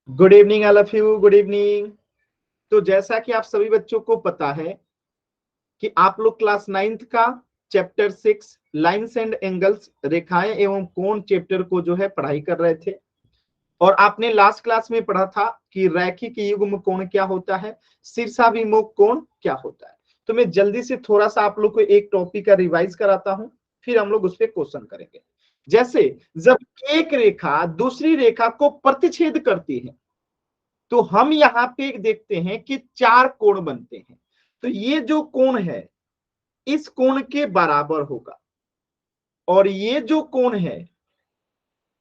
Good evening all of you, good evening. तो जैसा कि आप सभी बच्चों को पता है कि आप लोग क्लास 9th का चैप्टर 6 लाइंस एंड एंगल्स रेखाएं एवं कोण चैप्टर को जो है पढ़ाई कर रहे थे। और आपने लास्ट क्लास में पढ़ा था कि रैखिक युग्म कोण क्या होता है, शीर्षाभिमुख कोण क्या होता है। तो मैं जल्दी से थोड़ा सा आप लोग को एक टॉपिक का रिवाइज कराता हूं, फिर हम लोग उस पर क्वेश्चन करेंगे। जैसे जब एक रेखा दूसरी रेखा को प्रतिच्छेद करती है तो हम यहाँ पे देखते हैं कि 4 कोण बनते हैं। तो ये जो कोण है इस कोण के बराबर होगा और ये जो कोण है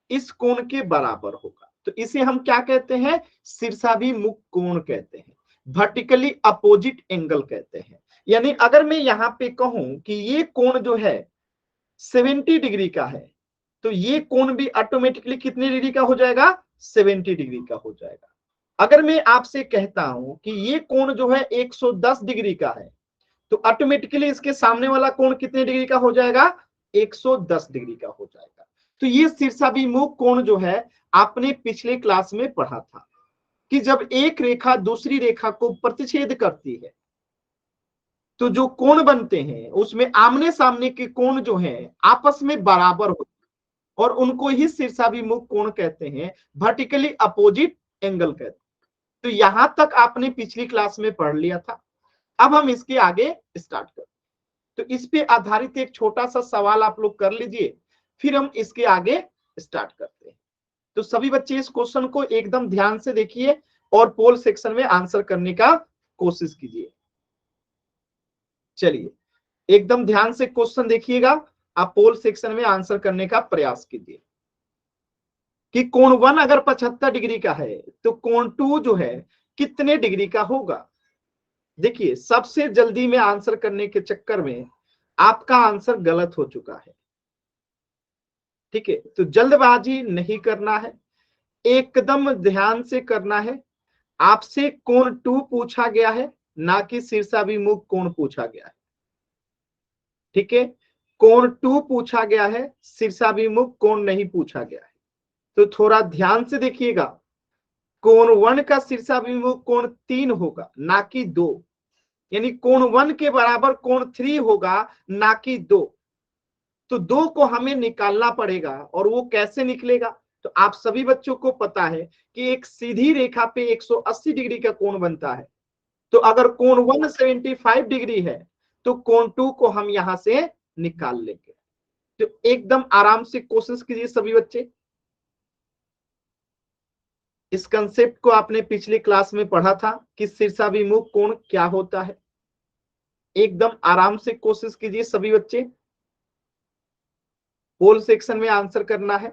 इस कोण के बराबर होगा। तो इसे हम क्या कहते हैं, शीर्षाभिमुख कोण कहते हैं, वर्टिकली अपोजिट एंगल कहते हैं। यानी अगर मैं यहाँ पे कहूं कि ये कोण जो है 70 डिग्री का है तो ये कोण भी ऑटोमेटिकली कितने डिग्री का हो जाएगा, 70 डिग्री का हो जाएगा। अगर मैं आपसे कहता हूं कि ये कोण जो है 110 डिग्री का है तो ऑटोमेटिकली इसके सामने वाला कोण कितने डिग्री का हो जाएगा, 110 डिग्री का हो जाएगा। तो ये शीर्षाभिमुख कोण जो है आपने पिछले क्लास में पढ़ा था कि जब एक रेखा दूसरी रेखा को प्रतिच्छेद करती है तो जो कोण बनते हैं उसमें आमने सामने के कोण जो है आपस में बराबर होते हैं और उनको ही शीर्षाभिमुख कोण कहते हैं, वर्टिकली अपोजिट एंगल कहते हैं। तो यहां तक आपने पिछली क्लास में पढ़ लिया था। अब हम इसके आगे स्टार्ट करते हैं। तो इस पे आधारित एक छोटा सा सवाल आप लोग कर लीजिए, फिर हम इसके आगे स्टार्ट करते हैं। तो सभी बच्चे इस क्वेश्चन को एकदम ध्यान से देखिए और पोल सेक्शन में आंसर करने का कोशिश कीजिए। चलिए एकदम ध्यान से क्वेश्चन देखिएगा, आप पोल सेक्शन में आंसर करने का प्रयास कीजिए कि कोण 1 अगर 75 डिग्री का है तो कोण 2 जो है कितने डिग्री का होगा। देखिए सबसे जल्दी में आंसर करने के चक्कर में आपका आंसर गलत हो चुका है। ठीक है, तो जल्दबाजी नहीं करना है, एकदम ध्यान से करना है। आपसे कोण 2 पूछा गया है, ना कि शीर्षाभिमुख कोण पूछा गया है। ठीक है, कोण 2 पूछा गया है, शीर्षाभिमुख कोण नहीं पूछा गया है। तो थोड़ा ध्यान से देखिएगा, कोण 1 का शीर्षाभिमुख कोण 3 होगा ना कि 2, यानी कोण 1 के बराबर कोण 3 होगा ना कि 2। तो 2 को हमें निकालना पड़ेगा और वो कैसे निकलेगा। तो आप सभी बच्चों को पता है कि एक सीधी रेखा पे 180 डिग्री का कोण बनता है। तो अगर कोण 1 75 डिग्री है तो कोण 2 को हम यहां से निकाल लेंगे। तो एकदम आराम से कोशिश कीजिए सभी बच्चे। इस कंसेप्ट को आपने पिछली क्लास में पढ़ा था कि शीर्षाभिमुख कोण क्या होता है। एकदम आराम से कोशिश कीजिए सभी बच्चे, पोल सेक्शन में आंसर करना है।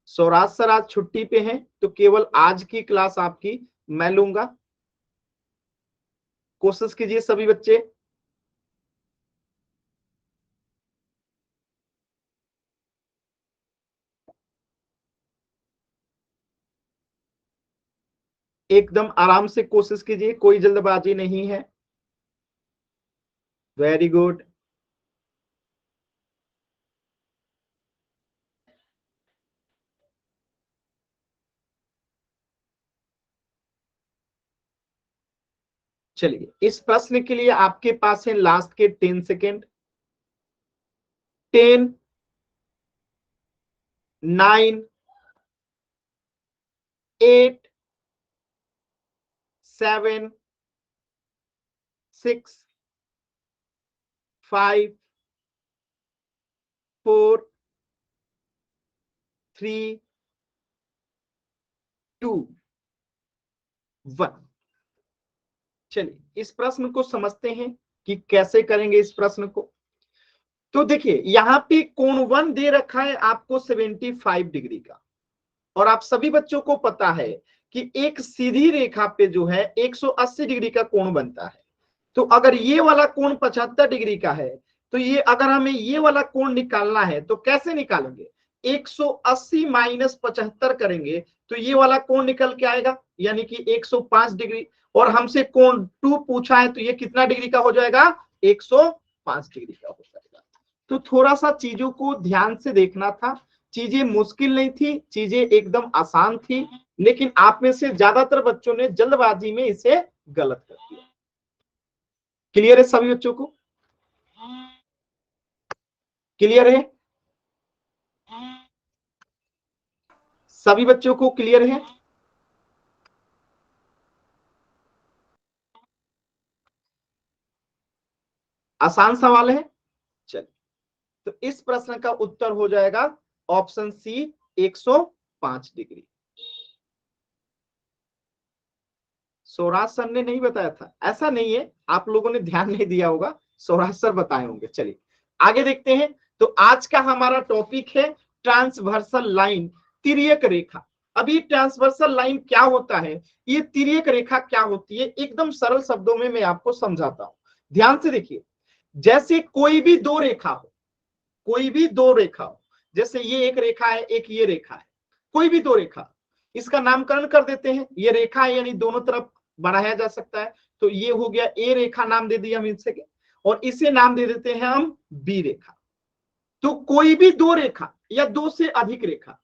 सौराज सर आज छुट्टी पे हैं तो केवल आज की क्लास आपकी मैं लूंगा। कोशिश कीजिए सभी बच्चे। एकदम आराम से कोशिश कीजिए, कोई जल्दबाजी नहीं है। Very good. चलिए इस प्रश्न के लिए आपके पास है लास्ट के 10 सेकेंड। 10, 9, 8, 7, 6, 5, 4, 3, 2, 1। चलिए इस प्रश्न को समझते हैं कि कैसे करेंगे इस प्रश्न को। तो देखिए यहाँ पे कोण 1 दे रखा है आपको 75 डिग्री का, और आप सभी बच्चों को पता है कि एक सीधी रेखा पे जो है 180 डिग्री का कोण बनता है। तो अगर ये वाला कोण 75 डिग्री का है तो ये अगर हमें ये वाला कोण निकालना है तो कैसे निकालेंगे, 180 माइनस 75 करेंगे तो ये वाला कोण निकल के आएगा, यानी कि 105 डिग्री। और हमसे कोण 2 पूछा है तो ये कितना डिग्री का हो जाएगा, 105 डिग्री का हो जाएगा। तो थोड़ा सा चीजों को ध्यान से देखना था, चीजें मुश्किल नहीं थी, चीजें एकदम आसान थी। लेकिन आप में से ज्यादातर बच्चों ने जल्दबाजी में इसे गलत कर दिया। क्लियर है सभी बच्चों को? क्लियर है? सभी बच्चों को क्लियर है? आसान सवाल है। चलिए, तो इस प्रश्न का उत्तर हो जाएगा option C 105 degree. Sauraj sir ने नहीं बताया था, ऐसा नहीं है, आप लोगों ने ध्यान नहीं दिया होगा, सौराज सर बताए होंगे। चलिए आगे देखते हैं। तो आज का हमारा टॉपिक है ट्रांसवर्सल लाइन, तिर्यक रेखा। अभी ट्रांसवर्सल लाइन क्या होता है, ये तिर्यक रेखा क्या होती है, एकदम सरल शब्दों में मैं आपको समझाता हूं। ध्यान से देखिए, जैसे कोई भी दो रेखा हो, कोई भी दो रेखा हो, जैसे ये एक रेखा है, एक ये रेखा है, कोई भी दो रेखा, इसका नामकरण कर देते हैं। ये रेखा है यानी दोनों तरफ बढ़ाया जा सकता है, तो ये हो गया ए रेखा, नाम दे दिया हम इसे, और इसे नाम दे देते हैं हम बी रेखा। तो कोई भी दो रेखा या दो से अधिक रेखा,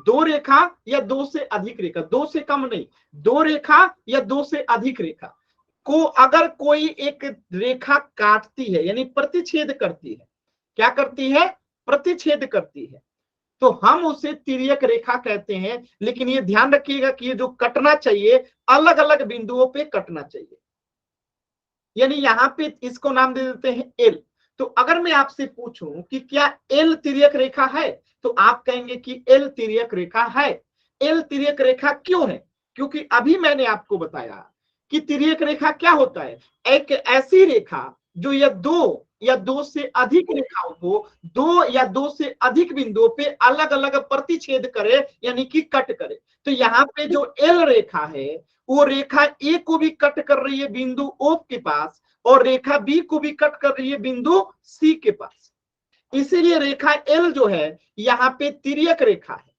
दो रेखा या दो से अधिक रेखा, दो से कम नहीं, दो रेखा या दो से अधिक रेखा को अगर कोई एक रेखा काटती है यानी प्रतिच्छेद करती है, क्या करती है, प्रतिच्छेद करती है, तो हम उसे तिर्यक रेखा कहते हैं। लेकिन ये ध्यान रखिएगा कि ये जो कटना चाहिए अलग अलग बिंदुओं पे कटना चाहिए, यानी यहां पे इसको नाम दे देते हैं एल। तो अगर मैं आपसे पूछूं कि क्या एल तिर्यक रेखा है, तो आप कहेंगे कि एल तिर्यक रेखा है। एल तिर्यक रेखा क्यों है, क्योंकि अभी मैंने आपको बताया कि तिर्यक रेखा क्या होता है, एक ऐसी रेखा जो या दो से अधिक रेखाओं को दो या दो से अधिक बिंदुओं पे अलग अलग प्रतिच्छेद करे यानी कि कट करे। तो यहाँ पे जो एल रेखा है वो रेखा ए को भी कट कर रही है बिंदु ओ के पास, और रेखा बी को भी कट कर रही है बिंदु सी के पास। इसीलिए रेखा एल जो है यहाँ पे तिर्यक रेखा है,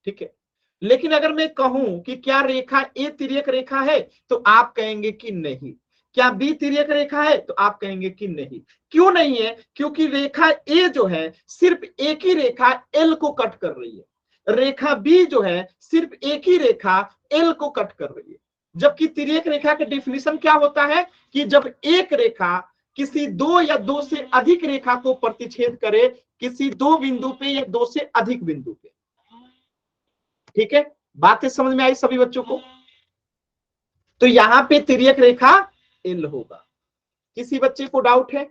ठीक है। लेकिन अगर मैं कहूं कि क्या रेखा ए तिर्यक रेखा है, तो आप कहेंगे कि नहीं। क्या बी तिर्यक रेखा है, तो आप कहेंगे कि नहीं। क्यों नहीं है, क्योंकि रेखा ए जो है सिर्फ एक ही रेखा एल को कट कर रही है, रेखा बी जो है सिर्फ एक ही रेखा एल को कट कर रही है। जबकि तिर्यक रेखा का डिफिनेशन क्या होता है कि जब एक रेखा किसी दो या दो से अधिक रेखा को प्रतिच्छेद करे किसी दो बिंदु पे या दो से अधिक बिंदु पे। ठीक है, बातें समझ में आई सभी बच्चों को? तो यहां पे तिर्यक रेखा एल होगा। किसी बच्चे को डाउट है?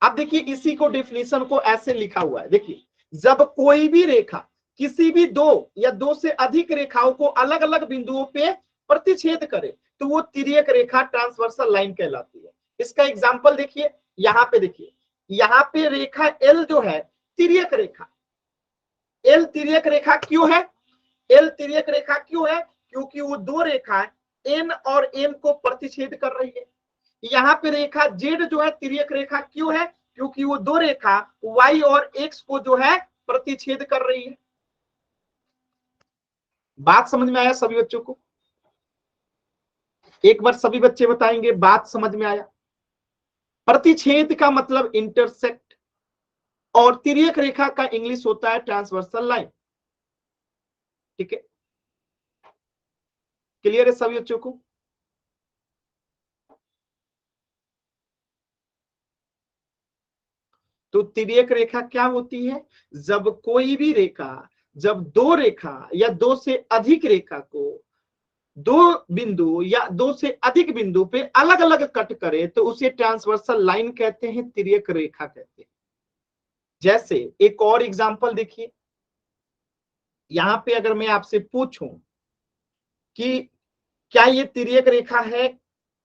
अब देखिए इसी को डिफिनेशन को ऐसे लिखा हुआ है, देखिए जब कोई भी रेखा किसी भी दो या दो से अधिक रेखाओं को अलग अलग बिंदुओं पे प्रतिच्छेद करे तो वो तिर्यक रेखा ट्रांसवर्सल लाइन कहलाती है। इसका एग्जांपल देखिए, यहाँ पे देखिए, यहाँ पे रेखा एल जो है तिर्यक रेखा, एल तिर्यक रेखा क्यों है, एल तिर्यक रेखा क्यों है, क्योंकि वो दो रेखा एन और एम को प्रतिच्छेद कर रही है। यहाँ पे रेखा जेड जो है तिर्यक रेखा क्यों है, क्योंकि वो दो रेखा वाई और एक्स को जो है प्रतिच्छेद कर रही है। बात समझ में आया सभी बच्चों को? एक बार सभी बच्चे बताएंगे बात समझ में आया? प्रतिच्छेद का मतलब इंटरसेक्ट, और तिर्यक रेखा का इंग्लिश होता है ट्रांसवर्सल लाइन। ठीक है, क्लियर है सभी बच्चों को? तो तिर्यक रेखा क्या होती है, जब कोई भी रेखा, जब दो रेखा या दो से अधिक रेखा को दो बिंदु या दो से अधिक बिंदु पे अलग अलग कट करे तो उसे ट्रांसवर्सल लाइन कहते हैं, तिर्यक रेखा कहते हैं। जैसे एक और एग्जांपल देखिए, यहां पे अगर मैं आपसे पूछूं कि क्या ये तिर्यक रेखा है,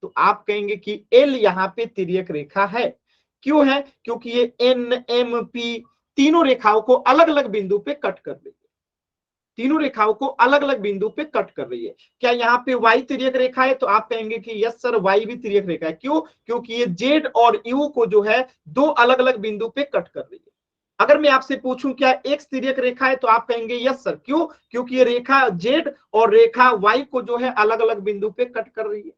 तो आप कहेंगे कि एल यहाँ पे तिर्यक रेखा है। क्यों है, क्योंकि ये एन एम पी तीनों रेखाओं को अलग अलग बिंदु पे कट कर रही है, तीनों रेखाओं को अलग अलग बिंदु पे कट कर रही है। क्या यहाँ पे वाई तिर्यक रेखा है, तो आप कहेंगे कि यस सर वाई भी तिर्यक रेखा है। क्यों, क्योंकि ये जेड और यू को जो है दो अलग अलग बिंदु पे कट कर रही है। अगर मैं आपसे पूछूं क्या एक्स तिर्यक रेखा है, तो आप कहेंगे यस सर। क्यों, क्योंकि ये रेखा जेड और रेखा वाई को जो है अलग अलग बिंदु पे कट कर रही है।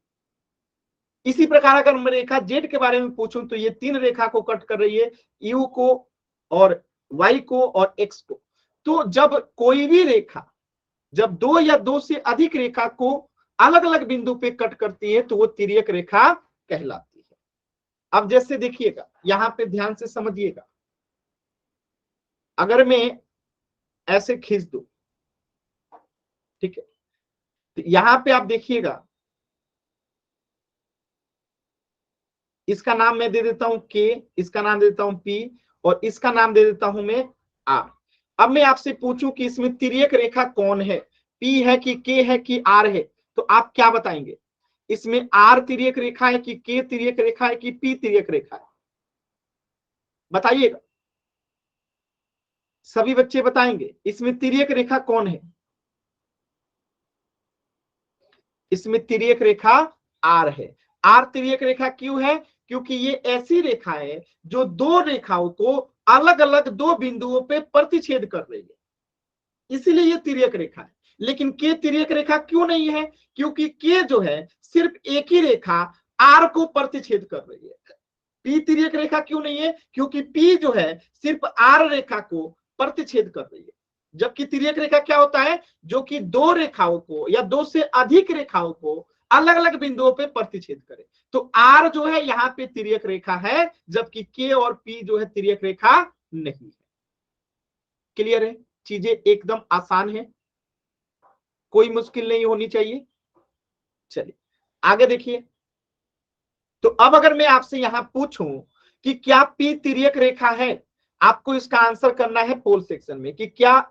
इसी प्रकार अगर मैं रेखा जेड के बारे में पूछूं तो ये तीन रेखा को कट कर रही है, यू को और वाई को और एक्स को। तो जब कोई भी रेखा जब दो या दो से अधिक रेखा को अलग अलग बिंदु पे कट करती है तो वो तिर्यक रेखा कहलाती है। अब जैसे देखिएगा, यहां पे ध्यान से समझिएगा, अगर मैं ऐसे खींच दूं, ठीक है, तो यहां पे आप देखिएगा, इसका नाम मैं दे देता हूं के, इसका नाम दे देता हूं पी, और इसका नाम दे देता हूं मैं आर। अब मैं आपसे पूछूं कि इसमें तिर्यक रेखा कौन है, पी है कि के है कि आर है, तो आप क्या बताएंगे? इसमें आर तिर्यक रेखा है कि के तिर्यक रेखा है कि पी तिर्यक रेखा है? बताइएगा, सभी बच्चे बताएंगे इसमें तिर्यक रेखा कौन है? इसमें तिर्यक रेखा आर है। आर तिर्यक रेखा क्यों है? क्योंकि ये ऐसी रेखा है जो दो रेखाओं को अलग अलग दो बिंदुओं पे प्रतिच्छेद कर रही है, इसीलिए ये तिर्यक रेखा है। लेकिन के तिर्यक रेखा क्यों नहीं है? क्योंकि के जो है सिर्फ एक ही रेखा आर को प्रतिच्छेद कर रही है। पी तिर्यक रेखा क्यों नहीं है? क्योंकि पी जो है सिर्फ आर रेखा को प्रतिच्छेद कर रही है। जबकि तिर्यक रेखा क्या होता है? जो कि दो रेखाओं को या दो से अधिक रेखाओं को अलग अलग बिंदुओं पे प्रतिच्छेद करे। तो आर जो है यहाँ पे तिर्यक रेखा है, जबकि के और पी जो है तिर्यक रेखा नहीं है। क्लियर है? चीजें एकदम आसान है, कोई मुश्किल नहीं होनी चाहिए। चलिए आगे देखिए। तो अब अगर मैं आपसे यहां पूछूं कि क्या पी तिर्यक रेखा है, आपको इसका आंसर करना है पोल सेक्शन में कि क्या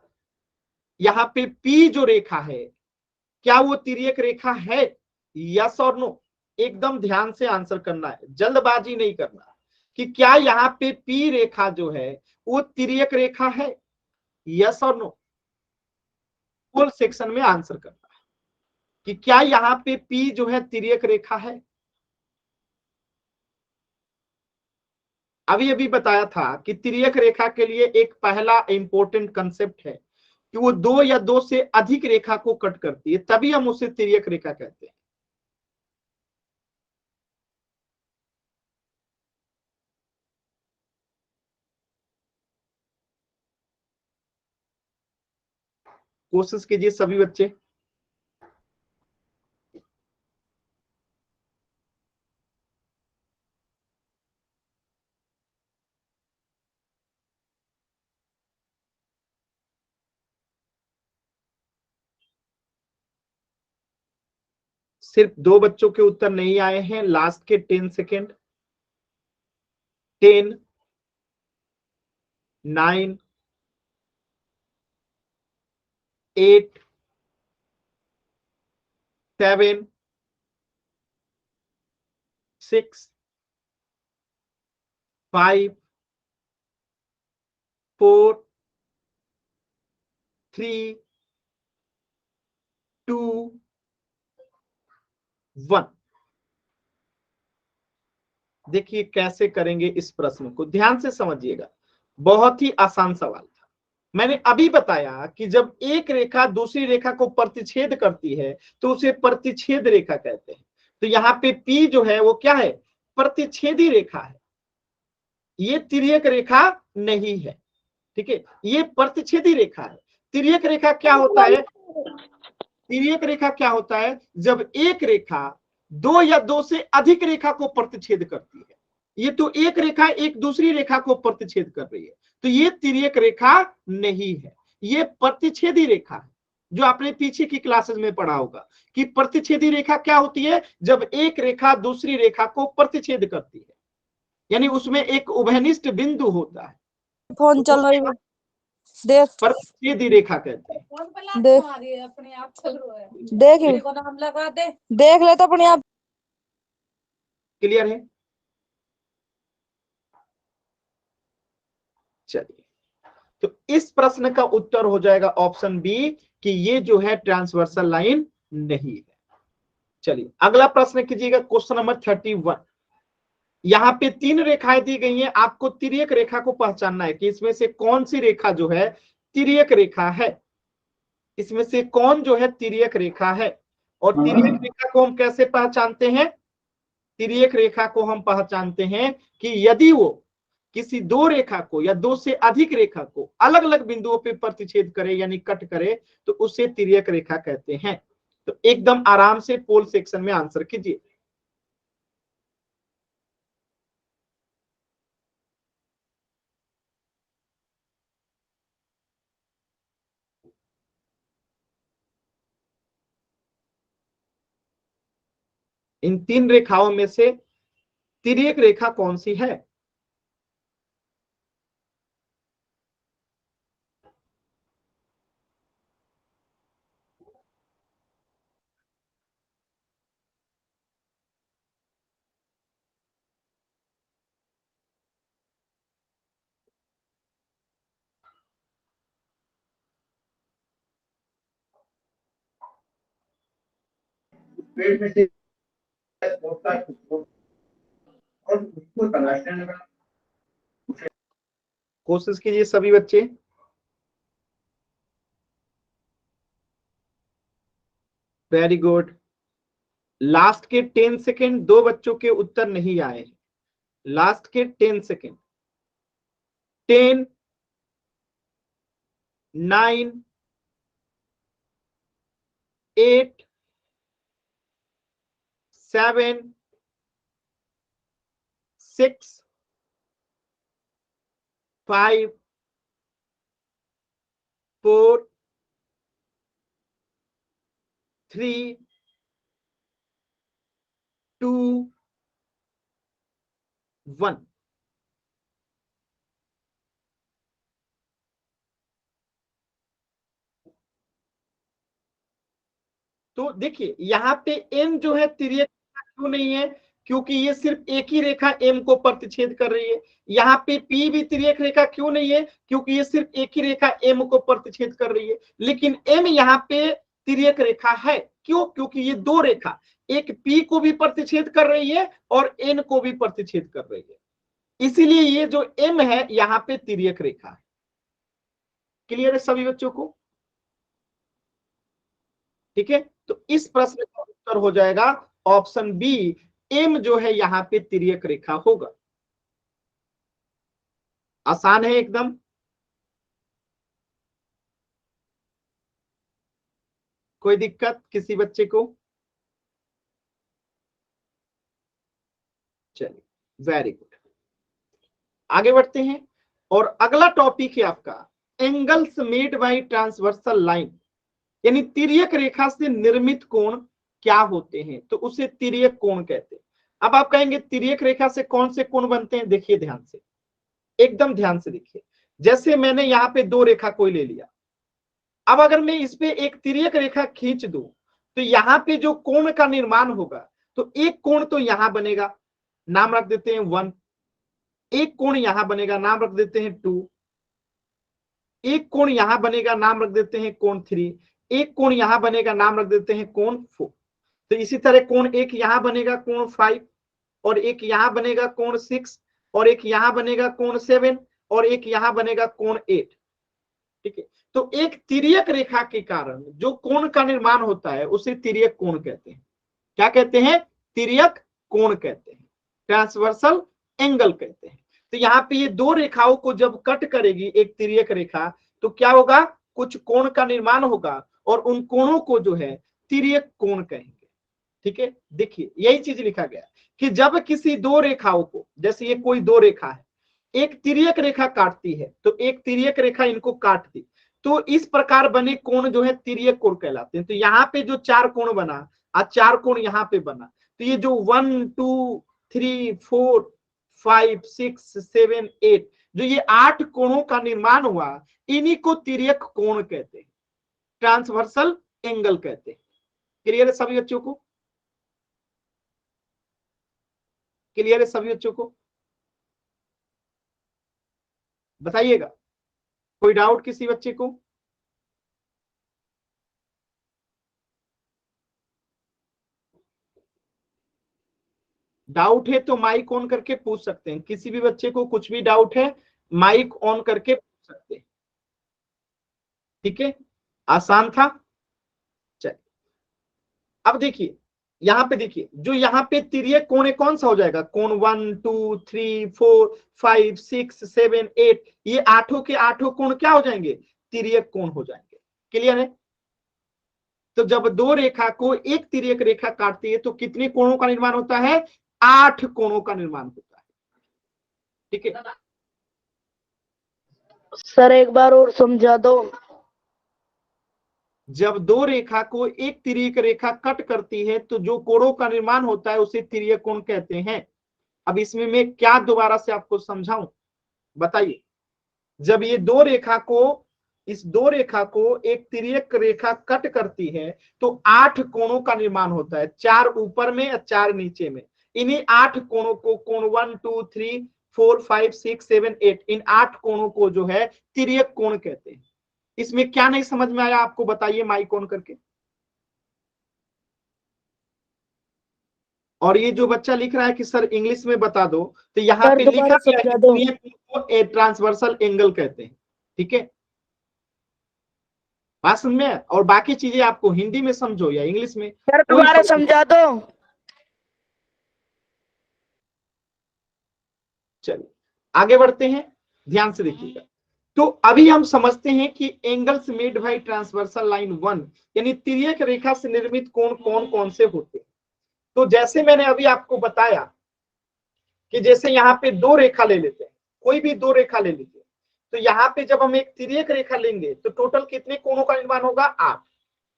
यहाँ पे पी जो रेखा है क्या वो तिर्यक रेखा है, यस और नो। एकदम ध्यान से आंसर करना है, जल्दबाजी नहीं करना, कि क्या यहाँ पे पी रेखा जो है वो तिर्यक रेखा है, यस और नो। पोल सेक्शन में आंसर करना है कि क्या यहाँ पे पी जो है तिर्यक रेखा है। अभी अभी बताया था कि तिर्यक रेखा के लिए एक पहला इंपॉर्टेंट कंसेप्ट है कि वो दो या दो से अधिक रेखा को कट करती है, तभी हम उसे तिर्यक रेखा कहते हैं। कोशिश कीजिए सभी बच्चे। सिर्फ दो बच्चों के उत्तर नहीं आए हैं, लास्ट के 10 सेकेंड। 10, 9, 8, 7, 6, 5, 4, 3, 2, 1। देखिए कैसे करेंगे इस प्रश्न को, ध्यान से समझिएगा, बहुत ही आसान सवाल था। मैंने अभी बताया कि जब एक रेखा दूसरी रेखा को प्रतिच्छेद करती है तो उसे प्रतिच्छेद रेखा कहते हैं। तो यहाँ पे P जो है वो क्या है? प्रतिच्छेदी रेखा है, ये तिर्यक रेखा नहीं है। ठीक है, ये प्रतिच्छेदी रेखा है। तिर्यक रेखा क्या होता है? तिर्यक रेखा क्या होता है? जब एक रेखा दो या दो से अधिक रेखा को प्रतिच्छेद करती है। ये तो एक रेखा एक दूसरी रेखा को प्रतिच्छेद कर रही है, तो ये तिर्यक रेखा नहीं है, ये प्रतिच्छेदी रेखा है। जो आपने पीछे की क्लासेस में पढ़ा होगा कि प्रतिच्छेदी रेखा क्या होती है? जब एक रेखा दूसरी रेखा को प्रतिच्छेद करती है, यानी उसमें एक उभयनिष्ठ बिंदु होता है, फोन चल रही है, देख। प्रतिच्छेदी रेखा कहते हैं। देख अपने आप चल रहा है, देख को नाम लगा दे, देख ले तो अपने आप। क्लियर है? चलिए, तो इस प्रश्न का उत्तर हो जाएगा ऑप्शन बी कि ये जो है ट्रांसवर्सल लाइन नहीं है। चलिए अगला प्रश्न कीजिएगा, क्वेश्चन नंबर 31। यहाँ पे तीन रेखाएं दी गई हैं, आपको तिर्यक रेखा को पहचानना है कि इसमें से कौन सी रेखा जो है तिर्यक रेखा है, इसमें से कौन जो है तिर्यक रेखा है। और तिर्यक रेखा को हम कैसे पहचानते हैं? तिर्यक रेखा को हम पहचानते हैं कि यदि वो किसी दो रेखा को या दो से अधिक रेखा को अलग अलग बिंदुओं पे प्रतिच्छेद करे यानी कट करे तो उसे तिर्यक रेखा कहते हैं। तो एकदम आराम से पोल सेक्शन में आंसर कीजिए। इन तीन रेखाओं में से तिर्यक रेखा कौन सी है? पेट में से कोशिश कीजिए सभी बच्चे। Very good. लास्ट के 10 सेकेंड दो बच्चों के उत्तर नहीं आए। लास्ट के 10 सेकेंड। 10, 9, 8, 7, 6, 5, 4, 3, 2, 1। तो देखिए यहाँ पे एम जो है तिर्यक रेखा क्यों नहीं है? क्योंकि ये सिर्फ एक ही रेखा एम को प्रतिच्छेद कर रही है। यहाँ पे पी भी तिर्यक रेखा क्यों नहीं है? क्योंकि ये सिर्फ एक ही रेखा एम को प्रतिच्छेद कर रही है। लेकिन एम यहाँ पे तिर्यक रेखा है। क्यों? क्योंकि ये दो रेखा एक पी को भी प्रतिच्छेद कर रही है और एन को भी प्रतिच्छेद कर रही है, इसीलिए ये जो एम है यहाँ पे तिर्यक रेखा है। क्लियर है सभी बच्चों को? ठीक है, तो इस प्रश्न का उत्तर हो जाएगा ऑप्शन बी, एम जो है यहाँ पे तिर्यक रेखा होगा। आसान है एकदम। कोई दिक्कत किसी बच्चे को? चलिए, वेरी गुड। आगे बढ़ते हैं और अगला टॉपिक है आपका angles made by transversal line, यानी तिर्यक रेखा से निर्मित कोण क्या होते हैं, तो उसे तिर्यक कोण कहते हैं। अब आप कहेंगे तिर्यक रेखा से कौन से कोण बनते हैं? देखिए ध्यान से, एकदम ध्यान से देखिए। जैसे मैंने यहाँ पे दो रेखा कोई ले लिया, अब अगर मैं इस पे एक तिर्यक रेखा खींच दूं तो यहाँ पे जो कोण का निर्माण होगा, तो एक कोण तो यहां बनेगा, नाम रख देते हैं 1। एक कोण यहां बनेगा, नाम रख देते हैं 2। एक कोण यहां बनेगा, नाम रख देते हैं कोण 3। एक कोण यहां बनेगा, नाम रख देते हैं कोण 4। तो इसी तरह कोण एक यहां बनेगा कोण 5, और एक यहां बनेगा कोण 6, और एक यहां बनेगा कोण 7, और एक यहां बनेगा कोण 8। ठीक है, तो एक तिर्यक रेखा के कारण जो कोण का निर्माण होता है उसे तिर्यक कोण कहते हैं। क्या कहते हैं? तिर्यक कोण कहते हैं, ट्रांसवर्सल एंगल कहते हैं। तो यहाँ पे ये दो रेखाओं को जब कट करेगी एक तिर्यक रेखा, तो क्या होगा? कुछ कोण का निर्माण होगा और उन कोणों को जो है तिर्यक कोण कहेंगे। ठीक है, देखिए यही चीज लिखा गया कि जब किसी दो रेखाओं को, जैसे ये कोई दो रेखा है, एक तिर्यक रेखा काटती है, तो एक तिर्यक रेखा इनको काट दी, तो इस प्रकार बने कोण जो है तिर्यक कोण कहलाते हैं। तो यहाँ पे जो चार कोण बना, आज चार कोण यहाँ पे बना, तो ये जो 1, 2, 3, 4, 5, 6, 7, 8, जो ये 8 कोणों का निर्माण हुआ, इन्हीं को तिर्यक कोण कहते हैं, ट्रांसवर्सल एंगल कहते हैं। क्लियर है सभी बच्चों को? क्लियर है सभी बच्चों को? बताइएगा, कोई डाउट किसी बच्चे को? डाउट है तो माइक ऑन करके पूछ सकते हैं। किसी भी बच्चे को कुछ भी डाउट है, माइक ऑन करके पूछ सकते हैं। ठीक है, आसान था। चलिए अब देखिए, यहाँ पे देखिए, जो यहाँ पे तिर्यक कोण है कौन सा हो जाएगा, कोण 1 2 3 4 5 6 7 8, ये आठों के आठों कोण क्या हो जाएंगे, तिर्यक कोण हो जाएंगे। क्लियर है? तो जब दो रेखा को एक तिर्यक रेखा काटती है तो कितने कोणों का निर्माण होता है, 8 कोणों का निर्माण होता है। ठीक है सर एक बार और समझा दो। जब दो रेखा को एक तिर्यक रेखा कट करती है तो जो कोणों का निर्माण होता है उसे तिर्यक कोण कहते हैं। अब इसमें मैं क्या दोबारा से आपको समझाऊं, बताइए। जब ये दो रेखा को, इस दो रेखा को एक तिर्यक रेखा कट करती है तो 8 कोणों का निर्माण होता है, 4 ऊपर में और 4 नीचे में। इन्हीं 8 कोणों को, कोण 1 2 3 4 5 6 7 8, इन 8 कोणों को जो है तिर्यक कोण कहते हैं। इसमें क्या नहीं समझ में आया आपको, बताइए माइक ऑन करके। और ये जो बच्चा लिख रहा है कि सर इंग्लिश में बता दो, तो यहाँ पे लिखा गया है कि तिर्यक कोण को ट्रांसवर्सल एंगल कहते हैं। ठीक है, बात समझ में? और बाकी चीजें आपको हिंदी में समझो या इंग्लिश में, सर दोबारा समझा दो। चलिए आगे बढ़ते हैं, ध्यान से देखिएगा। तो अभी हम समझते हैं कि angles made by transversal line 1, यानी तिर्यक रेखा से निर्मित कोण कौन कौन से होते हैं। तो जैसे मैंने अभी आपको बताया कि जैसे यहाँ पे दो रेखा ले लेते हैं, कोई भी दो रेखा ले लीजिए, तो यहाँ पे जब हम एक तिर्यक रेखा लेंगे तो टोटल कितने कोणों का निर्माण होगा, 8।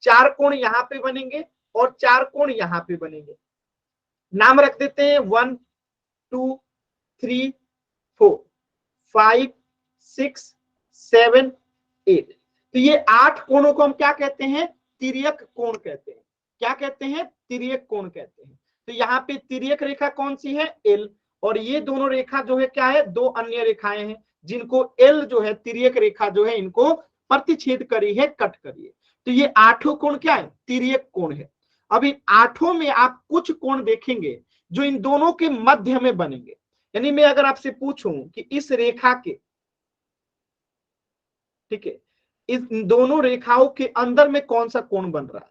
4 कोण यहाँ पे बनेंगे और 4 कोण यहाँ पे बनेंगे। नाम रख देते हैं 1 2 3 4 5 6 7 8। तो ये 8 कोणों को हम क्या कहते हैं, तिर्यक कोण कहते हैं। क्या कहते हैं, तिर्यक कोण कहते हैं। तो यहाँ पे तिर्यक रेखा कौन सी है, एल, और ये दोनों रेखा जो है क्या है, दो अन्य रेखाएं हैं जिनको एल जो है तिर्यक रेखा जो है इनको प्रतिच्छेद करी है, कट करी है। तो ये 8 कोण क्या है, तिर्यक कोण है। अब इन 8 में आप कुछ कोण देखेंगे जो इन दोनों के मध्य में बनेंगे। यानी मैं अगर आपसे पूछूं कि इस रेखा के, ठीक है, इन दोनों रेखाओं के अंदर में कौन सा कोण बन रहा है,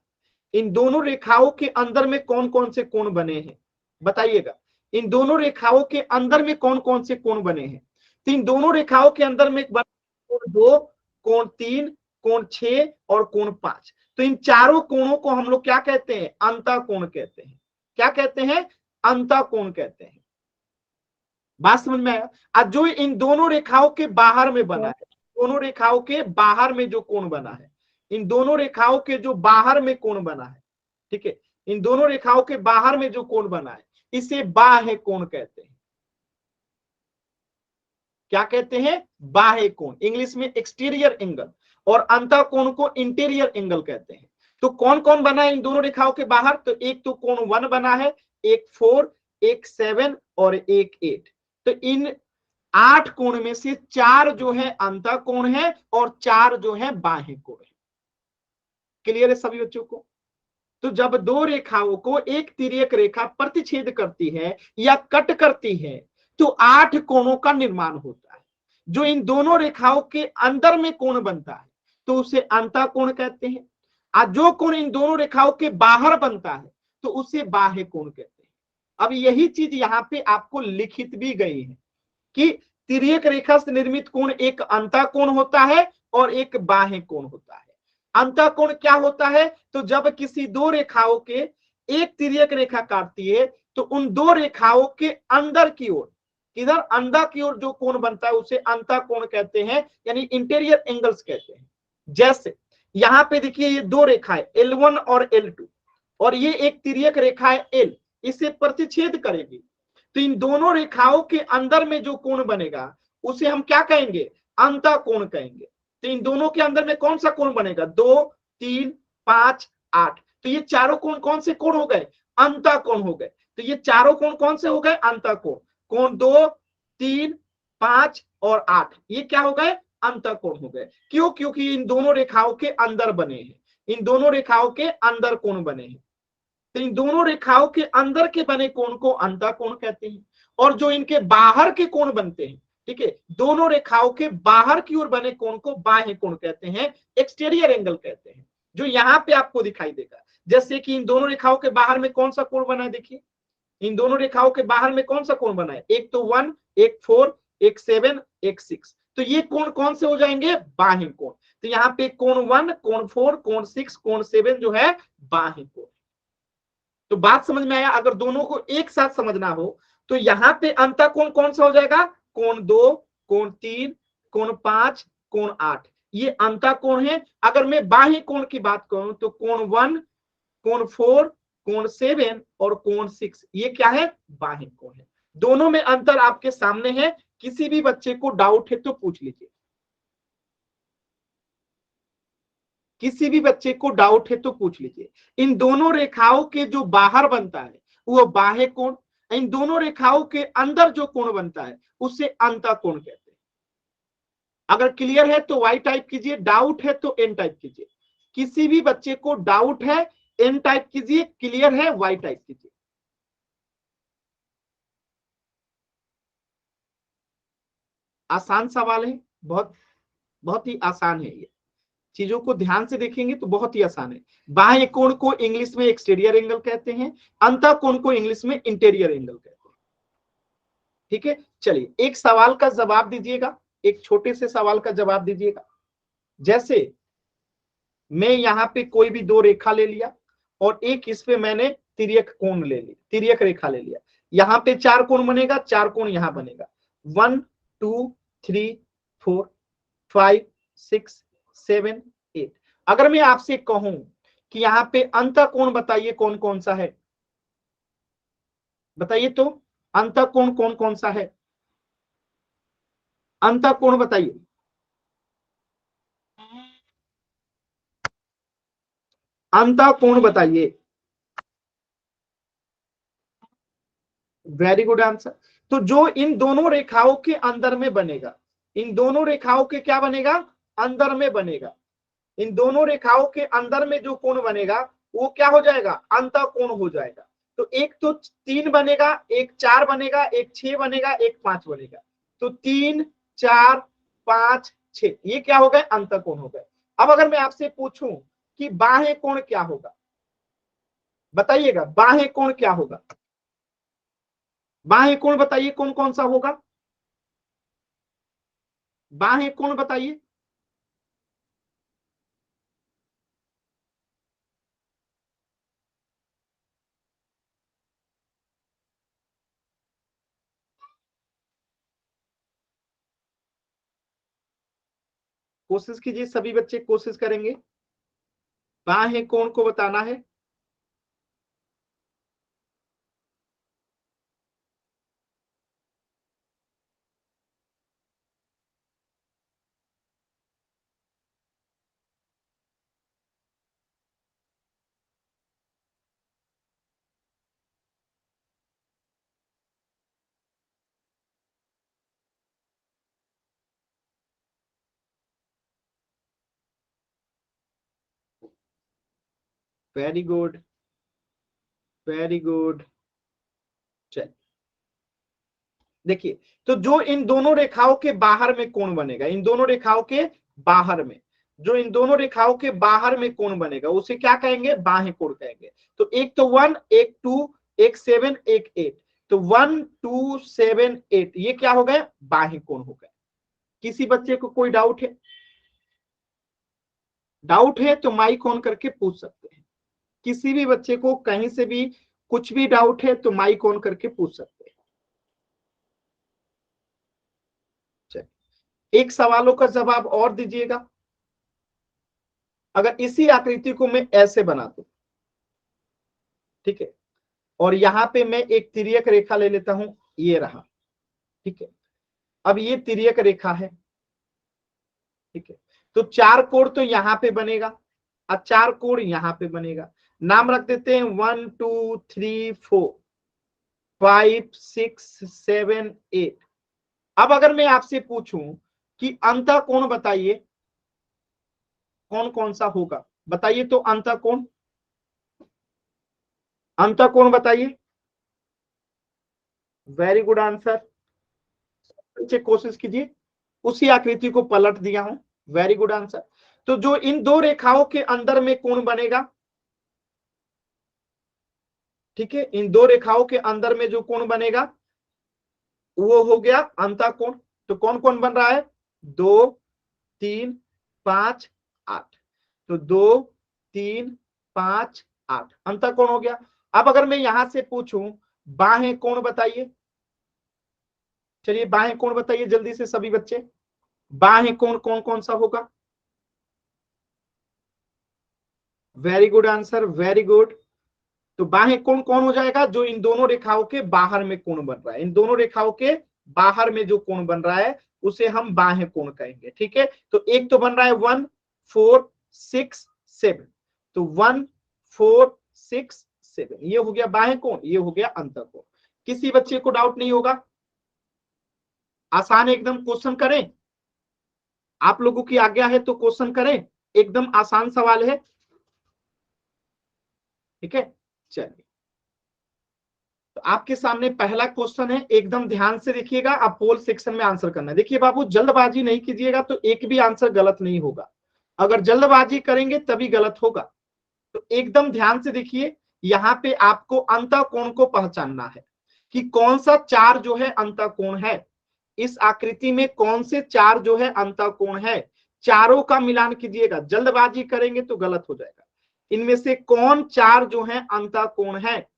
इन दोनों रेखाओं के अंदर में कौन कौन से कोण बने हैं, बताइएगा। इन दोनों रेखाओं के अंदर में कौन कौन से कोण बने हैं, तो इन दोनों रेखाओं के अंदर में कोण 2, कोण 3, कोण 6 और कोण 5। तो इन चारों कोणों को हम लोग क्या कहते हैं, अंतःकोण कहते हैं। क्या कहते हैं, अंतःकोण कहते हैं। बात समझ में आया? अब जो इन दोनों रेखाओं के बाहर में बना है, दोनों रेखाओं के बाहर में जो कोण बना है, इन दोनों रेखाओं के जो बाहर में कोण बना है, ठीक है, इन दोनों रेखाओं के बाहर में जो कोण बना है इसे बाह्य कोण कहते हैं। क्या कहते हैं, बाह्य कोण, इंग्लिश में एक्सटीरियर एंगल, और अंतःकोण को इंटीरियर एंगल कहते हैं। तो कौन कौन बना है इन दोनों रेखाओं के बाहर, तो एक तो कोण 1 बना है, एक 4, एक 7 और एक 8। तो इन 8 कोण में से 4 जो है अंतःकोण है और 4 जो है बाह्य कोण है। क्लियर है सभी बच्चों को? तो जब दो रेखाओं को एक तिर्यक रेखा प्रतिच्छेद करती है या कट करती है तो 8 कोणों का निर्माण होता है। जो इन दोनों रेखाओं के अंदर में कोण बनता है तो उसे अंतःकोण कहते हैं, और जो कोण इन दोनों रेखाओं के बाहर बनता है तो उसे बाह्य कोण कहते हैं। अब यही चीज यहाँ पे आपको लिखित भी गई है कि तिर्यक रेखा से निर्मित कोण एक अंतःकोण होता है और एक बाह्य कोण होता है। अंतःकोण क्या होता है, तो जब किसी दो रेखाओं के एक तिर्यक रेखा काटती है तो उन दो रेखाओं के अंदर की ओर, किधर, अंदर की ओर जो कोण बनता है उसे अंतःकोण कहते हैं, यानी इंटीरियर एंगल्स कहते हैं। जैसे यहाँ पे देखिए ये दो रेखाएं L1 और L2, और ये एक तिर्यक रेखा है L, इसे प्रतिच्छेद करेगी। तो इन दोनों रेखाओं के अंदर में जो कोण बनेगा उसे हम क्या कहेंगे, अंतःकोण कहेंगे। तो इन दोनों के अंदर में कौन सा कोण बनेगा, 2 3 5 8। तो ये चारों कोण कौन से कोण हो गए, अंतःकोण हो गए। तो ये चारों कोण कौन से हो गए, अंतःकोण। कोण 2 3 5 और 8 ये क्या हो गए, अंतःकोण हो गए। क्यों, क्योंकि इन दोनों रेखाओं के अंदर बने हैं, इन दोनों रेखाओं के अंदर कोण बने हैं। तो इन दोनों रेखाओं के अंदर के बने कोण को अंतःकोण कहते हैं, और जो इनके बाहर के कोण बनते हैं, ठीक है, दोनों रेखाओं के बाहर की ओर बने कोण को बाह्य कोण कहते हैं, एक्सटीरियर एंगल कहते हैं। जो यहाँ पे आपको दिखाई देगा, जैसे कि इन दोनों रेखाओं के बाहर में कौन सा कोण बना है, देखिए इन दोनों रेखाओं के बाहर में कौन सा कोण बना है, एक तो 1, एक 4, एक 7, एक 6। तो ये कोण कौन से हो जाएंगे, बाह्य कोण। तो यहाँ पे कोण 1, कोण 4, कोण 6, कोण 7 जो है बाह्य कोण। तो बात समझ में आया। अगर दोनों को एक साथ समझना हो तो यहाँ पे अंतःकोण कौन सा हो जाएगा, कोण 2, कोण 3, कोण 5, कोण 8, ये अंतःकोण है। अगर मैं बाह्य कोण की बात करूं तो कोण 1, कोण 4, कोण 7 और कोण 6, ये क्या है, बाह्य कोण है। दोनों में अंतर आपके सामने है। किसी भी बच्चे को डाउट है तो पूछ लीजिए, किसी भी बच्चे को डाउट है तो पूछ लीजिए। इन दोनों रेखाओं के जो बाहर बनता है वो बाह्य कोण, इन दोनों रेखाओं के अंदर जो कोण बनता है उसे अंतःकोण कहते हैं। अगर क्लियर है तो वाई टाइप कीजिए, डाउट है तो एन टाइप कीजिए। किसी भी बच्चे को डाउट है एन टाइप कीजिए, क्लियर है वाई टाइप कीजिए। आसान सवाल है, बहुत बहुत ही आसान है। ये चीजों को ध्यान से देखेंगे तो बहुत ही आसान है। बाह्य कोण को इंग्लिश में एक्सटीरियर एंगल कहते हैं, अंतःकोण को इंग्लिश में इंटीरियर एंगल कहते हैं। ठीक है, चलिए एक सवाल का जवाब दीजिएगा, एक छोटे से सवाल का जवाब दीजिएगा। जैसे मैं यहाँ पे कोई भी दो रेखा ले लिया और एक इस पे मैंने तिर्यक कोण ले लिया, तिर्यक रेखा ले लिया। यहाँ पे 4 कोण बनेगा, 4 कोण यहाँ बनेगा, 1 2 3 4 5 6 7 8। अगर मैं आपसे कहूं कि यहाँ पे अंतःकोण बताइए कौन कौन सा है, बताइए तो अंतःकोण कौन कौन सा है, अंतःकोण बताइए। अंतःकोण बताइए। Very good answer. तो जो इन दोनों रेखाओं के अंदर में बनेगा, इन दोनों रेखाओं के क्या बनेगा, अंदर में बनेगा। इन दोनों रेखाओं के अंदर में जो कोण बनेगा वो क्या हो जाएगा, अंतःकोण हो जाएगा। तो एक तो 3 बनेगा, एक 4 बनेगा, एक 6 बनेगा, एक 5 बनेगा। तो 3 4 5 6 ये क्या हो गए, अंतःकोण हो गए। अब अगर मैं आपसे पूछूं कि बाह्य कोण क्या होगा, बताइएगा बाह्य कोण क्या होगा, बाह्य कोण बताइए कौन कौन सा होगा, बाह्य कोण बताइए। कोशिश कीजिए, सभी बच्चे कोशिश करेंगे, बाह्य कोण को बताना है। Very good, very good. चलिए देखिए, तो जो इन दोनों रेखाओं के बाहर में कोण बनेगा, इन दोनों रेखाओं के बाहर में, जो इन दोनों रेखाओं के बाहर में कोण बनेगा उसे क्या कहेंगे, बाह्य कोण कहेंगे। तो एक तो 1, एक 2, एक 7, एक 8। तो 1 2 7 8 ये क्या हो गए, बाह्य कोण हो गए। किसी बच्चे को कोई डाउट है, डाउट है तो माइक ऑन करके पूछ सकते हैं। किसी भी बच्चे को कहीं से भी कुछ भी डाउट है तो माइक ऑन करके पूछ सकते हैं। चलिए एक सवालों का जवाब और दीजिएगा। अगर इसी आकृति को मैं ऐसे बना दूं, ठीक है, और यहां पे मैं एक तिर्यक रेखा ले लेता हूं, ये रहा, ठीक है। अब ये तिर्यक रेखा है, ठीक है। तो 4 कोण तो यहां पे बनेगा और 4 कोण यहां पे बनेगा। नाम रख देते हैं 1 2 3 4 5 6 7 8। अब अगर मैं आपसे पूछूं कि अंतःकोण बताइए कौन कौन सा होगा, बताइए तो अंतःकोण, अंतःकोण बताइए। Very good answer. अच्छे कोशिश कीजिए, उसी आकृति को पलट दिया हूं। Very good answer. तो जो इन दो रेखाओं के अंदर में कोण बनेगा, ठीक है, इन दो रेखाओं के अंदर में जो कोण बनेगा वो हो गया अंतःकोण। तो कौन कौन बन रहा है, 2 3 5 8। तो 2 3 5 8 अंतःकोण हो गया। अब अगर मैं यहां से पूछूं बाह्य कोण बताइए, चलिए बाह्य कोण बताइए जल्दी से सभी बच्चे, बाह्य कोण कौन कौन सा होगा। Very good answer, very good. तो बाह्य कोण कौन हो जाएगा, जो इन दोनों रेखाओं के बाहर में कोण बन रहा है, इन दोनों रेखाओं के बाहर में जो कोण बन रहा है उसे हम बाह्य कोण कहेंगे। ठीक है, तो एक तो बन रहा है 1 4 6 7। तो 1 4 6 7 ये हो गया बाह्य कोण, ये हो गया अंतःकोण। किसी बच्चे को डाउट नहीं होगा, आसान एकदम क्वेश्चन करें, आप लोगों की आज्ञा है तो क्वेश्चन करें, एकदम आसान सवाल है। ठीक है, चलिए तो आपके सामने पहला क्वेश्चन है, एकदम ध्यान से देखिएगा, आप पोल सेक्शन में आंसर करना है। देखिए बाबू जल्दबाजी नहीं कीजिएगा तो एक भी आंसर गलत नहीं होगा, अगर जल्दबाजी करेंगे तभी गलत होगा। तो एकदम ध्यान से देखिए, यहाँ पे आपको अंतःकोण को पहचानना है कि कौन सा चार जो है अंतःकोण है, इस आकृति में कौन से चार जो है अंतःकोण है, चारों का मिलान कीजिएगा, जल्दबाजी करेंगे तो गलत हो जाएगा। इनमें से कौन चार जो है अंतःकोण है,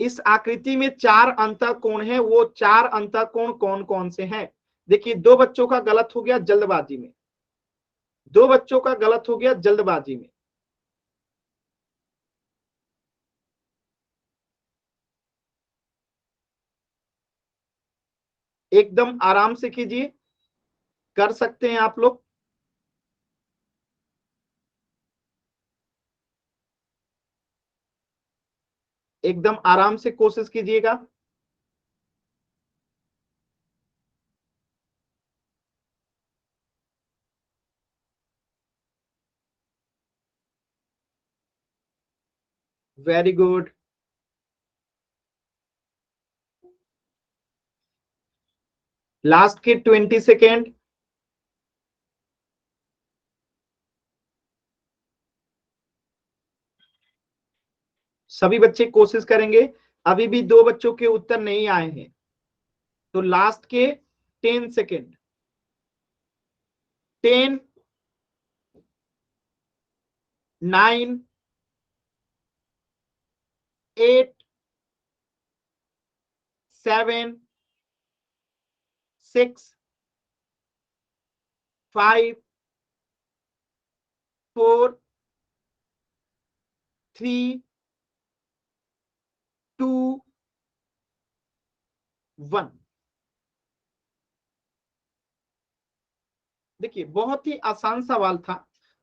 इस आकृति में चार अंतःकोण है, वो चार अंतःकोण कौन कौन से हैं। देखिए दो बच्चों का गलत हो गया जल्दबाजी में, दो बच्चों का गलत हो गया जल्दबाजी में। एकदम आराम से कीजिए, कर सकते हैं आप लोग। एकदम आराम से कोशिश कीजिएगा। Very good. लास्ट के 20 सेकेंड। सभी बच्चे कोशिश करेंगे, अभी भी दो बच्चों के उत्तर नहीं आए हैं, तो लास्ट के 10 सेकेंड। 10 9 8 7 6 5 4 3 2 1। देखिए बहुत ही आसान सवाल था।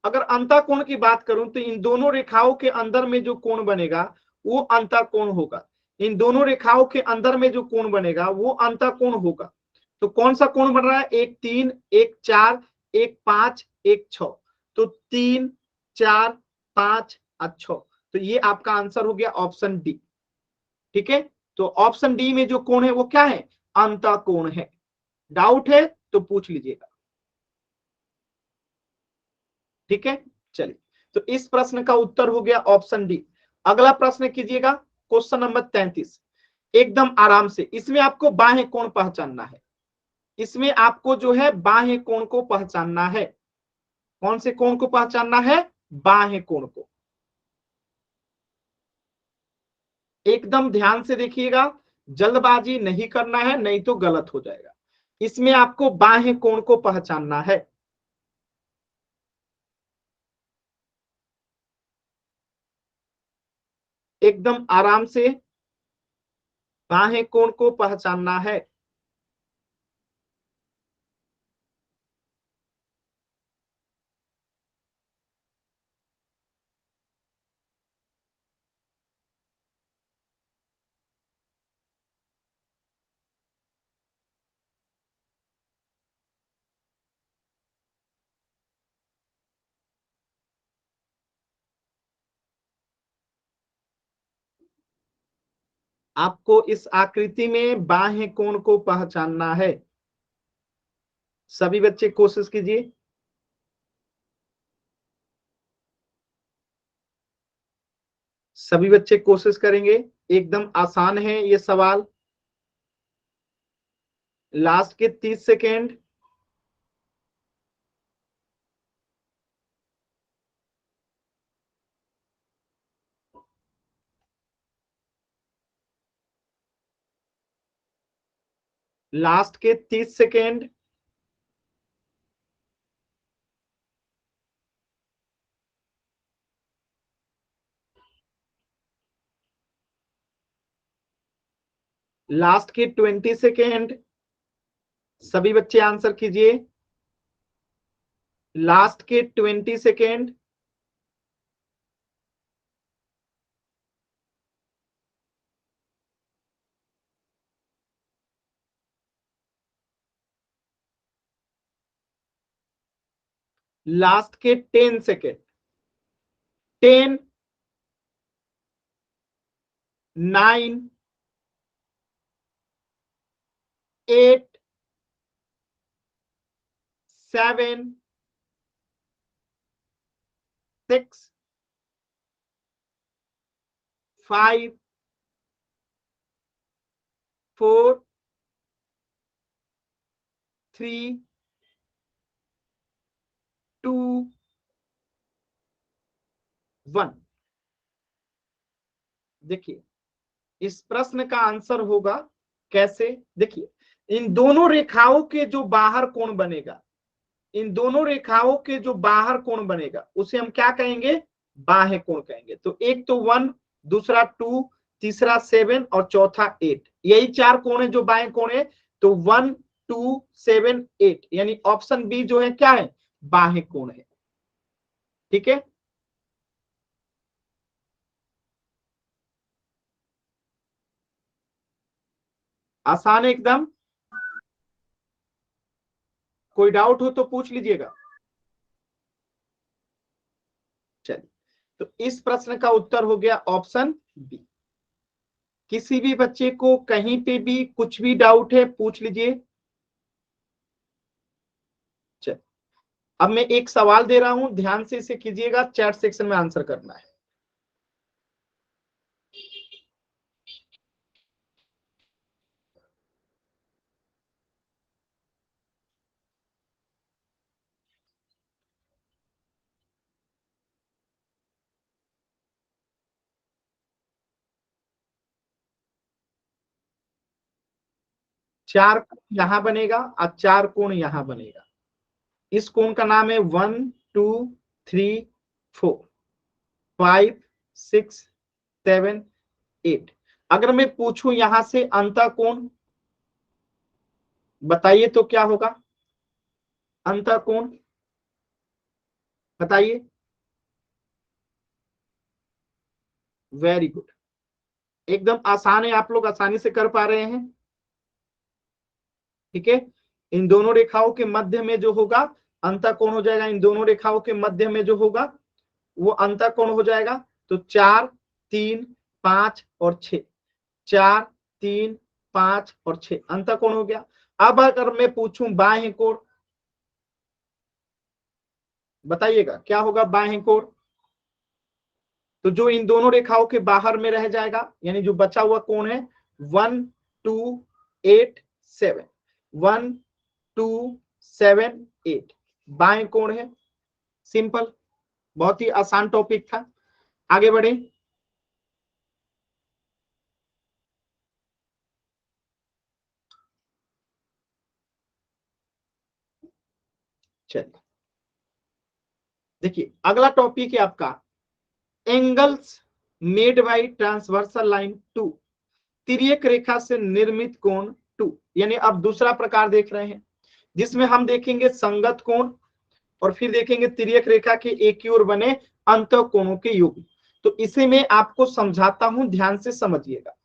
अगर अंतःकोण की बात करूं तो इन दोनों रेखाओं के अंदर में जो कोण बनेगा वो अंतःकोण होगा, इन दोनों रेखाओं के अंदर में जो कोण बनेगा वो अंतःकोण होगा। तो कौन सा कोण बन रहा है, एक 3 एक 4 एक 5 एक 6। तो 3 4 5 और 6, तो ये आपका आंसर हो गया ऑप्शन डी। ठीक है, तो ऑप्शन डी में जो कोण है वो क्या है, अंतःकोण है। डाउट है तो पूछ लीजिएगा। ठीक है, चलिए तो इस प्रश्न का उत्तर हो गया ऑप्शन डी। अगला प्रश्न कीजिएगा, क्वेश्चन नंबर 33। एकदम आराम से, इसमें आपको बाह्य कोण पहचानना है, इसमें आपको जो है बाह्य कोण को पहचानना है। कौन से कोण को पहचानना है, बाह्य कोण को। एकदम ध्यान से देखिएगा, जल्दबाजी नहीं करना है नहीं तो गलत हो जाएगा। इसमें आपको बाह्य कोण को पहचानना है। एकदम आराम से बाह्य कोण को पहचानना है। आपको इस आकृति में बाह्य कोण को पहचानना है। सभी बच्चे कोशिश कीजिए। सभी बच्चे कोशिश करेंगे, एकदम आसान है ये सवाल। लास्ट के 30 सेकेंड। लास्ट के 30 सेकेंड। लास्ट के 20 सेकेंड। सभी बच्चे आंसर कीजिए। लास्ट के 20 सेकेंड। लास्ट के 10 सेकेंड। 10, 9, 8, 7, 6, 5, 4, 3, 2, 1। देखिए इस प्रश्न का आंसर होगा कैसे। देखिए इन दोनों रेखाओं के जो बाहर कोण बनेगा, इन दोनों रेखाओं के जो बाहर कोण बनेगा उसे हम क्या कहेंगे, बाह्य कोण कहेंगे। तो एक तो 1, दूसरा 2, तीसरा 7 और चौथा 8, यही 4 कोण है जो बाह्य कोण है। तो 1, 2, 7, 8 यानी ऑप्शन बी जो है क्या है, बाह्य कोण है। ठीक है, आसान है एकदम। कोई डाउट हो तो पूछ लीजिएगा। चलिए, तो इस प्रश्न का उत्तर हो गया ऑप्शन बी। किसी भी बच्चे को कहीं पे भी कुछ भी डाउट है पूछ लीजिए। चलिए, अब मैं एक सवाल दे रहा हूं, ध्यान से इसे कीजिएगा, चैट सेक्शन में आंसर करना है। चार कोण यहां बनेगा और 4 कोण यहां बनेगा। इस कोण का नाम है 1, 2, 3, 4, 5, 6, 7, 8। अगर मैं पूछूं यहां से अंतः कोण, बताइए तो क्या होगा, अंतः कोण बताइए। वेरी गुड, एकदम आसान है, आप लोग आसानी से कर पा रहे हैं। ठीक है, इन दोनों रेखाओं के मध्य में जो होगा अंतः कोण हो जाएगा, इन दोनों रेखाओं के मध्य में जो होगा वो अंतः कोण हो जाएगा। तो 4, 3, 5 और 6, 4, 3, 5 और 6 अंतः कोण हो गया। अब अगर मैं पूछूं बाह्य कोण, बताइएगा क्या होगा बाह्य कोण। तो जो इन दोनों रेखाओं के बाहर में रह जाएगा, यानी जो बचा हुआ कोण है 1, 2, 8, 7, 1, 2, 7, 8 बाह्य कोण है। सिंपल, बहुत ही आसान टॉपिक था। आगे बढ़े। चलिए, देखिए अगला टॉपिक है आपका angles made by transversal line 2, तिर्यक रेखा से निर्मित कोण 2। यानी अब दूसरा प्रकार देख रहे हैं जिसमें हम देखेंगे संगत कोण और फिर देखेंगे तिर्यक रेखा के एक ही ओर बने अंतः कोणों के युग्म। तो इसे मैं आपको समझाता हूं, ध्यान से समझिएगा।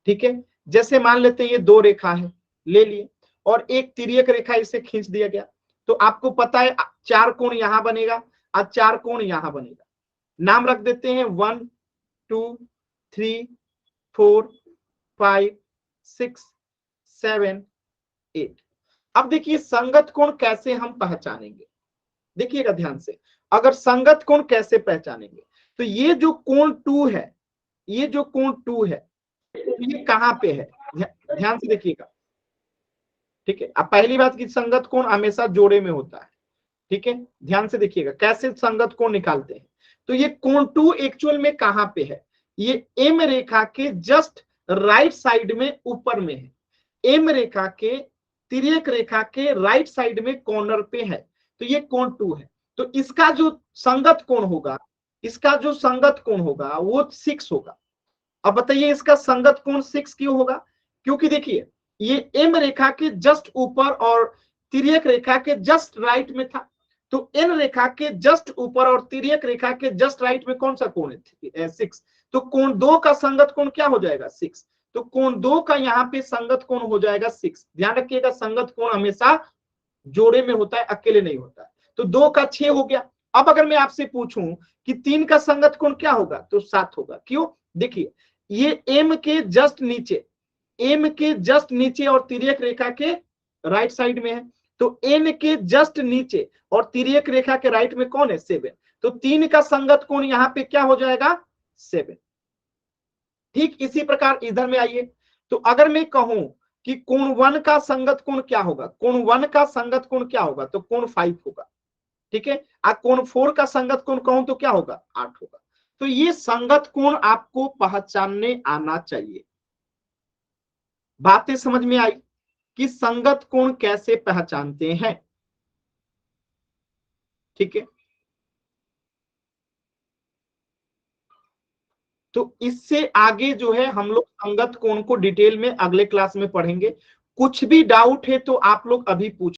ठीक है, जैसे मान लेते हैं ये दो रेखा है, ले लिए और एक तिर्यक रेखा इसे खींच दिया गया। तो आपको पता है 4 कोण यहां बनेगा और 4 कोण यहां बनेगा। नाम रख देते हैं 1, 2, 3, 4, 5, 6, 7, 8। अब देखिए संगत कोण कैसे हम पहचानेंगे, देखिएगा ध्यान से। अगर संगत कोण कैसे पहचानेंगे, तो ये जो कोण 2 है ये जो कोण 2 है ये कहां पे है, ध्यान से देखिएगा, ठीक है। अब पहली बात की संगत कोण हमेशा जोड़े में होता है, ठीक है, ध्यान से देखिएगा कैसे संगत कोण निकालते हैं। तो ये कोण 2 एक्चुअल में कहां पे है, ये एम रेखा के जस्ट राइट साइड में ऊपर में है, एम रेखा के तिर्यक रेखा के राइट साइड में कॉर्नर पे है, तो ये कोण 2 है। तो इसका जो संगत कोण होगा, इसका जो संगत कोण होगा वो 6 होगा। अब बताइए इसका संगत कोण 6 क्यों होगा, क्योंकि देखिए ये एम रेखा के जस्ट ऊपर और तिर्यक रेखा के जस्ट राइट में था, तो एन रेखा के जस्ट ऊपर और तिर्यक रेखा के जस्ट राइट में कौन सा कोण है, 6। तो कोण 2 का संगत कोण क्या हो जाएगा, 6। तो कोण 2 का यहाँ पे संगत कोण हो जाएगा 6। ध्यान रखिएगा संगत कोण हमेशा जोड़े में होता है, अकेले नहीं होता है। तो 2 का 6 हो गया। अब अगर मैं आपसे पूछूं कि 3 का संगत कोण क्या होगा, तो 7 होगा। क्यों, देखिए ये एम के जस्ट नीचे, एम के जस्ट नीचे और तिर्यक रेखा के राइट साइड में है, तो एन के जस्ट नीचे और तिर्यक रेखा के राइट में कौन है, 7। तो 3 का संगत कोण यहाँ पे क्या हो जाएगा, 7। ठीक इसी प्रकार इधर में आइए, तो अगर मैं कहूं कि कोण 1 का संगत कोण क्या होगा, कोण 1 का संगत कोण क्या होगा, तो कोण 5 होगा, ठीक है। कोण 4 का संगत कोण कहूं तो क्या होगा, 8 होगा। तो ये संगत कोण आपको पहचानने आना चाहिए। बातें समझ में आई कि संगत कोण कैसे पहचानते हैं, ठीक है। तो इससे आगे जो है हम लोग संगत कोण को डिटेल में अगले क्लास में पढ़ेंगे। कुछ भी डाउट है तो आप लोग अभी पूछ